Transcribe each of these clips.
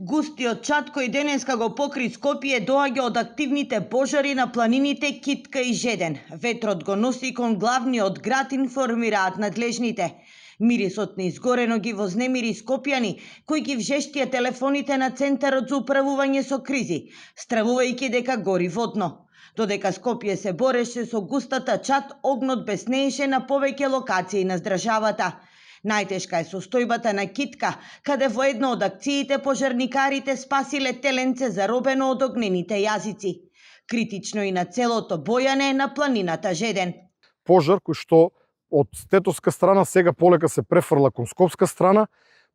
Густиот чад кој денеска го покри Скопје доаѓа од активните пожари на планините Китка и Жеден. Ветрот го носи кон главниот град, информираат надлежните. Мирисот на изгорено ги вознемири скопјани, кои ги вжештија телефоните на Центарот за управување со кризи, стравувајќи дека гори водно. Додека Скопје се бореше со густата чад, огнот беснееше на повеќе локации на здржавата. Најтешка е состојбата на Китка, каде во една од акциите пожарникарите спасиле теленце заробено од огнените јазици. Критично и на целото бојане на планината Жеден. Пожар кој што од тетовска страна сега полека се префрла кон скопска страна.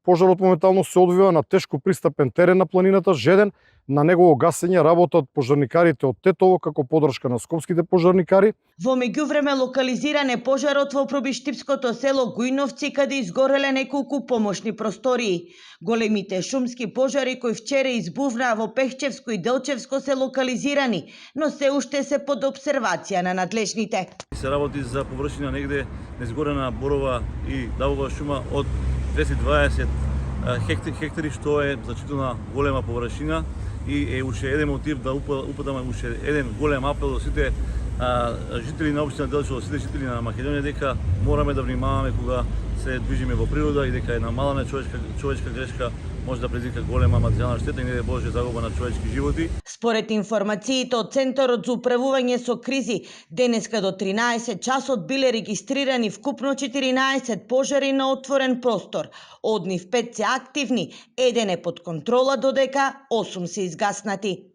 Пожарот моментално се одвива на тешко пристапен терен на планината Жеден. На негово гасење работат пожарникарите од Тетово како поддршка на скопските пожарникари. Во меѓувреме локализиран е пожарот во пробиштипското село Гујновци, каде изгореле неколку помошни простории. Големите шумски пожари кои вчера избувнаа во Пехчевско и Делчевско се локализирани, но се уште се под обсервација на надлежните. Се работи за површина негде незгорена борова и давова шума од 220 хектари, што е значително голема површина и е уште еден мотив да упадаме уште еден голем апел до сите жители на општина Делчево, сите жители на Македонија, дека мораме да внимаваме кога се движиме во природа и дека една мала човечка грешка може да предизвика голема материјална штета и не Боже загуба на човечки животи. Според информациите од Центарот за управување со кризи, денеска до 13 часот биле регистрирани вкупно 14 пожари на отворен простор. Од нив 5 се активни, еден е под контрола, додека 8 се изгаснати.